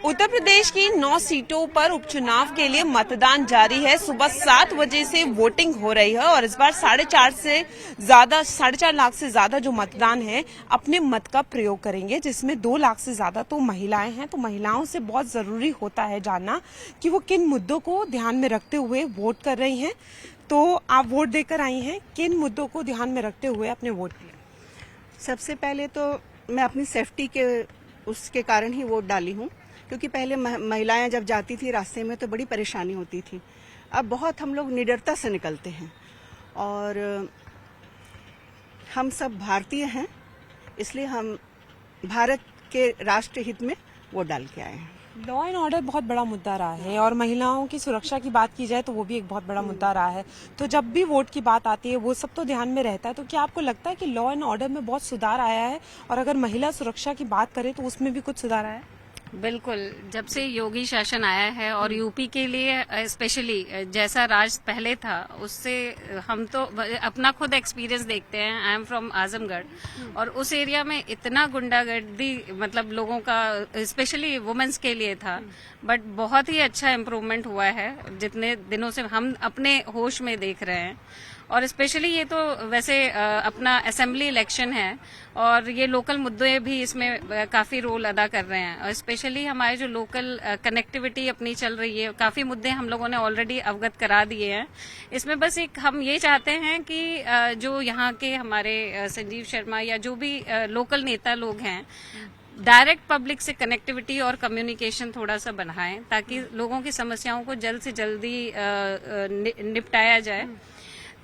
उत्तर प्रदेश की 9 सीटों पर उपचुनाव के लिए मतदान जारी है। सुबह 7 बजे से वोटिंग हो रही है और इस बार 4.5 लाख से ज्यादा जो मतदान है अपने मत का प्रयोग करेंगे, जिसमें 2 लाख से ज्यादा तो महिलाएं हैं। तो महिलाओं से बहुत जरूरी होता है जानना कि वो किन मुद्दों को ध्यान में रखते हुए वोट कर रही हैं। तो आप वोट देकर आई हैं, किन मुद्दों को ध्यान में रखते हुए अपने वोट दिए? सबसे पहले तो मैं अपनी सेफ्टी के उसके कारण ही वोट डाली हूँ, क्योंकि पहले महिलाएं जब जाती थी रास्ते में तो बड़ी परेशानी होती थी। अब बहुत हम लोग निडरता से निकलते हैं और हम सब भारतीय हैं, इसलिए हम भारत के राष्ट्र हित में वोट डाल के आए हैं। लॉ एंड ऑर्डर बहुत बड़ा मुद्दा रहा है और महिलाओं की सुरक्षा की बात की जाए तो वो भी एक बहुत बड़ा मुद्दा रहा है। तो जब भी वोट की बात आती है वो सब तो ध्यान में रहता है। तो क्या आपको लगता है कि लॉ एंड ऑर्डर में बहुत सुधार आया है? और अगर महिला सुरक्षा की बात करें तो उसमें भी कुछ सुधार आया है? बिल्कुल, जब से योगी शासन आया है और यूपी के लिए स्पेशली जैसा राज पहले था उससे हम तो अपना खुद एक्सपीरियंस देखते हैं। आई एम फ्रॉम आजमगढ़ और उस एरिया में इतना गुंडागर्दी मतलब लोगों का स्पेशली वुमेन्स के लिए था, बट बहुत ही अच्छा इम्प्रूवमेंट हुआ है जितने दिनों से हम अपने होश में देख रहे हैं। और स्पेशली ये तो वैसे अपना असेंबली इलेक्शन है और ये लोकल मुद्दे भी इसमें काफी रोल अदा कर रहे हैं और स्पेशली हमारे जो लोकल कनेक्टिविटी अपनी चल रही है, काफी मुद्दे हम लोगों ने ऑलरेडी अवगत करा दिए हैं। इसमें बस एक हम ये चाहते हैं कि जो यहाँ के हमारे संजीव शर्मा या जो भी लोकल नेता लोग हैं, डायरेक्ट पब्लिक से कनेक्टिविटी और कम्युनिकेशन थोड़ा सा बढ़ाएं ताकि लोगों की समस्याओं को जल्द से जल्दी निपटाया जाए।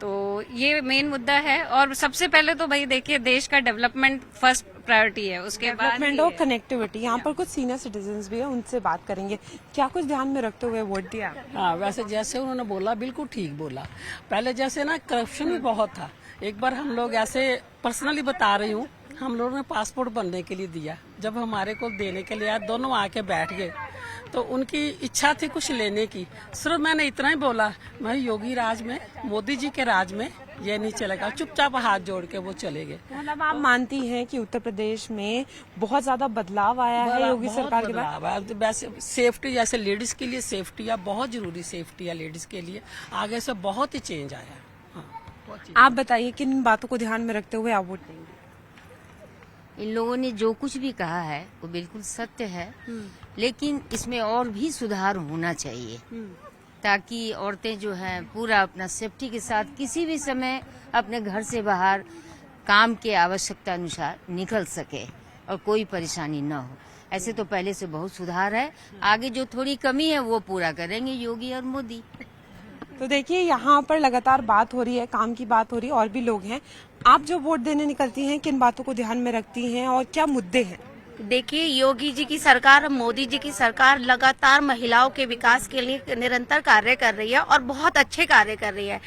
तो ये मेन मुद्दा है और सबसे पहले तो भाई देखिए देश का डेवलपमेंट फर्स्ट प्रायोरिटी है, उसके बाद डेवलपमेंट और कनेक्टिविटी। यहाँ पर कुछ सीनियर सिटीजन्स भी है, उनसे बात करेंगे। क्या कुछ ध्यान में रखते हुए वोट दिया? हाँ, वैसे जैसे उन्होंने बोला बिल्कुल ठीक बोला। पहले जैसे ना करप्शन भी बहुत था। एक बार हम लोग ऐसे पर्सनली बता रही हूँ, हम लोगों ने पासपोर्ट बनने के लिए दिया, जब हमारे को देने के लिए आए दोनों आके बैठ गए तो उनकी इच्छा थी कुछ लेने की। सिर्फ मैंने इतना ही बोला, मैं योगी राज में, मोदी जी के राज में ये नहीं चलेगा। चुपचाप हाथ जोड़ के वो चले गए। मतलब आप मानती हैं कि उत्तर प्रदेश में बहुत ज्यादा बदलाव आया है योगी सरकार के बाद? वैसे सेफ्टी, जैसे लेडीज के लिए सेफ्टी है बहुत जरूरी, सेफ्टी है लेडीज के लिए, आगे से बहुत ही चेंज आया है। हाँ, आप बताइए किन बातों को ध्यान में रखते हुए आप वोट देंगे? इन लोगों ने जो कुछ भी कहा है वो बिल्कुल सत्य है, लेकिन इसमें और भी सुधार होना चाहिए ताकि औरतें जो हैं पूरा अपना सेफ्टी के साथ किसी भी समय अपने घर से बाहर काम के आवश्यकता अनुसार निकल सके और कोई परेशानी न हो। ऐसे तो पहले से बहुत सुधार है, आगे जो थोड़ी कमी है वो पूरा करेंगे योगी और मोदी। तो देखिए यहाँ पर लगातार बात हो रही है, काम की बात हो रही है, और भी लोग हैं। आप जो वोट देने निकलती हैं किन बातों को ध्यान में रखती हैं और क्या मुद्दे हैं? देखिए, योगी जी की सरकार, मोदी जी की सरकार लगातार महिलाओं के विकास के लिए निरंतर कार्य कर रही है और बहुत अच्छे कार्य कर रही है।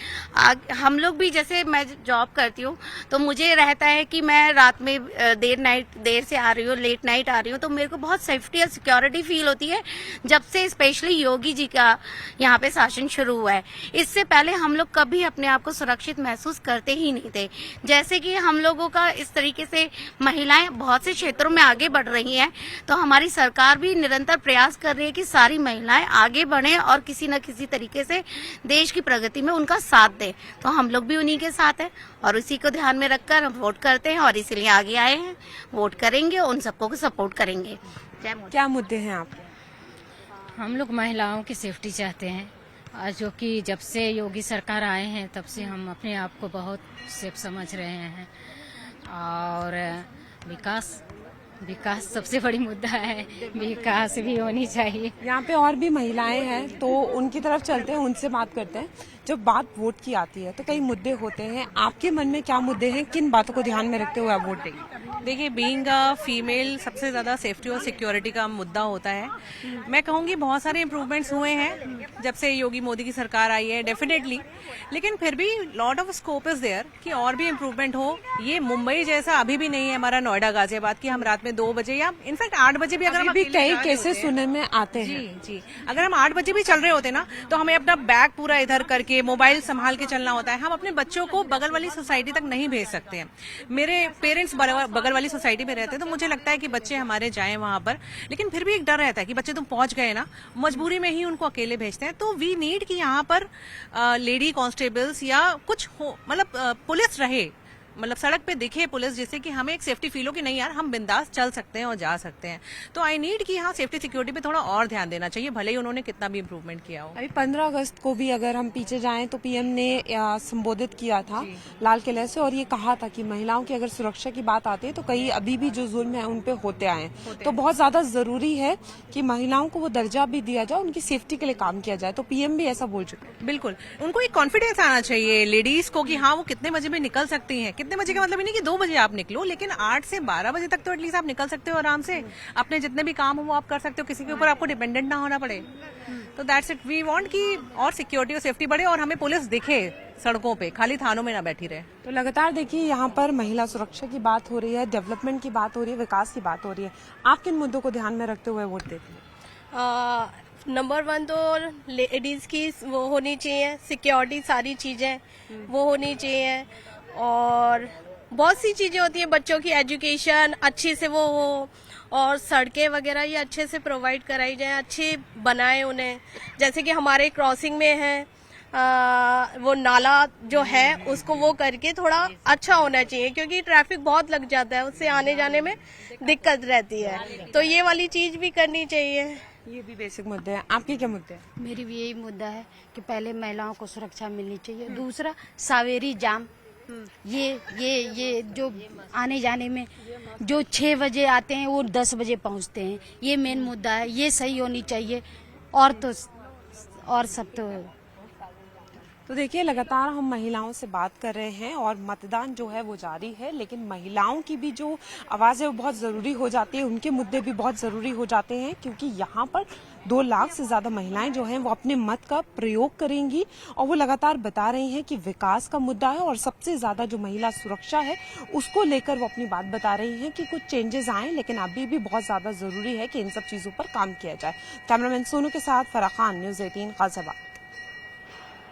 हम लोग भी, जैसे मैं जॉब करती हूँ तो मुझे रहता है कि मैं रात में देर से आ रही हूँ, लेट नाइट आ रही हूँ, तो मेरे को बहुत सेफ्टी और सिक्योरिटी फील होती है जब से स्पेशली योगी जी का यहाँ पे शासन शुरू हुआ है। इससे पहले हम लोग कभी अपने आप को सुरक्षित महसूस करते ही नहीं थे। जैसे कि हम लोगों का इस तरीके से महिलाएं बहुत से क्षेत्रों में आगे बढ़ रही हैं, तो हमारी सरकार भी निरंतर प्रयास कर रही है कि सारी महिलाएं आगे बढ़ें और किसी न किसी तरीके से देश की प्रगति में उनका साथ दें। तो हम लोग भी उन्हीं के साथ हैं और उसी को ध्यान में रखकर हम वोट करते हैं और इसीलिए आगे आए हैं। वोट करेंगे, उन सबको सपोर्ट करेंगे। क्या मुद्दे हैं आप? हम लोग महिलाओं की सेफ्टी चाहते हैं, जो कि जब से योगी सरकार आए हैं तब से हम अपने आप को बहुत सेफ समझ रहे हैं। और विकास सबसे बड़ी मुद्दा है, विकास भी होनी चाहिए। यहाँ पे और भी महिलाएं हैं तो उनकी तरफ चलते हैं, उनसे बात करते हैं। जब बात वोट की आती है तो कई मुद्दे होते हैं, आपके मन में क्या मुद्दे हैं, किन बातों को ध्यान में रखते हुए आप वोट देंगे? देखिए, बीइंग अ फीमेल सबसे ज्यादा सेफ्टी और सिक्योरिटी का मुद्दा होता है। मैं कहूँगी बहुत सारे इम्प्रूवमेंट्स हुए हैं जब से योगी मोदी की सरकार आई है, डेफिनेटली, लेकिन फिर भी lot of scope is there कि और भी इम्प्रूवमेंट हो। ये मुंबई जैसा अभी भी नहीं है हमारा नोएडा, गाजियाबाद की हम रात में 2 बजे या इनफैक्ट 8 बजे भी अगर हम कई केसेस सुनने में आते हैं। जी, अगर हम 8 बजे भी चल रहे होते ना तो हमें अपना बैग पूरा इधर करके मोबाइल संभाल के चलना होता है। हम अपने बच्चों को बगल वाली सोसाइटी तक नहीं भेज सकते हैं। मेरे पेरेंट्स बगल ट्राइबल वाली सोसाइटी में रहते हैं, तो मुझे लगता है कि बच्चे हमारे जाएं वहां पर, लेकिन फिर भी एक डर रहता है कि बच्चे तुम पहुंच गए ना, मजबूरी में ही उनको अकेले भेजते हैं। तो वी नीड कि यहाँ पर लेडी कांस्टेबल्स या कुछ हो, मतलब पुलिस रहे, मतलब सड़क पे दिखे पुलिस, जिससे कि हमें एक सेफ्टी फील हो कि नहीं यार हम बिंदास चल सकते हैं और जा सकते हैं। तो आई नीड कि यहाँ सेफ्टी सिक्योरिटी पे थोड़ा और ध्यान देना चाहिए, भले ही उन्होंने कितना भी इम्प्रूवमेंट किया हो। अभी 15 अगस्त को भी अगर हम पीछे जाएं तो पीएम ने संबोधित किया था लाल किले से, और ये कहा था कि महिलाओं की अगर सुरक्षा की बात आती है तो कई अभी भी जो जुल्म है उन पे होते आए हैं, तो बहुत ज्यादा जरूरी है कि महिलाओं को वो दर्जा भी दिया जाए, उनकी सेफ्टी के लिए काम किया जाए। तो पीएम भी ऐसा बोल चुके हैं। बिल्कुल, उनको एक कॉन्फिडेंस आना चाहिए लेडीज को कि हाँ वो कितने बजे में निकल सकती हैं। कितने बजे का मतलब नहीं कि 2 बजे आप निकलो, लेकिन 8 से 12 बजे तक तो एटलीस्ट आप निकल सकते हो आराम से, अपने जितने भी काम हो वो आप कर सकते हो, किसी के ऊपर आपको डिपेंडेंट ना होना पड़े। तो दैट्स इट, वी वांट कि और सिक्योरिटी और सेफ्टी बढ़े और हमें पुलिस दिखे सड़कों पे, खाली थानों में ना बैठी रहे। तो लगातार देखिए यहाँ पर महिला सुरक्षा की बात हो रही है, डेवलपमेंट की बात हो रही है, विकास की बात हो रही है। आप किन मुद्दों को ध्यान में रखते हुए वोट देते हैं? नंबर 1 तो लेडीज की वो होनी चाहिए, सिक्योरिटी, सारी चीजें वो होनी चाहिए, और बहुत सी चीजें होती हैं, बच्चों की एजुकेशन अच्छी से वो हो, और सड़कें वगैरह ये अच्छे से प्रोवाइड कराई जाए, अच्छे बनाए उन्हें। जैसे कि हमारे क्रॉसिंग में है वो नाला जो है उसको वो करके थोड़ा अच्छा होना चाहिए, क्योंकि ट्रैफिक बहुत लग जाता है, उससे आने जाने में दिक्कत रहती है, तो ये वाली चीज भी करनी चाहिए। ये भी बेसिक मुद्दे हैं। आपके क्या मुद्दे हैं? मेरी भी यही मुद्दा है कि पहले महिलाओं को सुरक्षा मिलनी चाहिए। दूसरा, सावेरी जाम, ये जो आने जाने में जो 6 बजे आते हैं वो 10 बजे पहुंचते हैं, ये मेन मुद्दा है, ये सही होनी चाहिए। और सब तो देखिए लगातार हम महिलाओं से बात कर रहे हैं और मतदान जो है वो जारी है, लेकिन महिलाओं की भी जो आवाज़ है वो बहुत ज़रूरी हो जाती है, उनके मुद्दे भी बहुत ज़रूरी हो जाते हैं, क्योंकि यहाँ पर 2 लाख से ज़्यादा महिलाएं जो हैं वो अपने मत का प्रयोग करेंगी, और वो लगातार बता रही हैं कि विकास का मुद्दा है और सबसे ज़्यादा जो महिला सुरक्षा है उसको लेकर वो अपनी बात बता रही हैं कि कुछ चेंजेस आए, लेकिन अभी भी बहुत ज़्यादा ज़रूरी है कि इन सब चीज़ों पर काम किया जाए। कैमरामैन सोनू के साथ फराह खान, न्यूज़ 18 गाजियाबाद।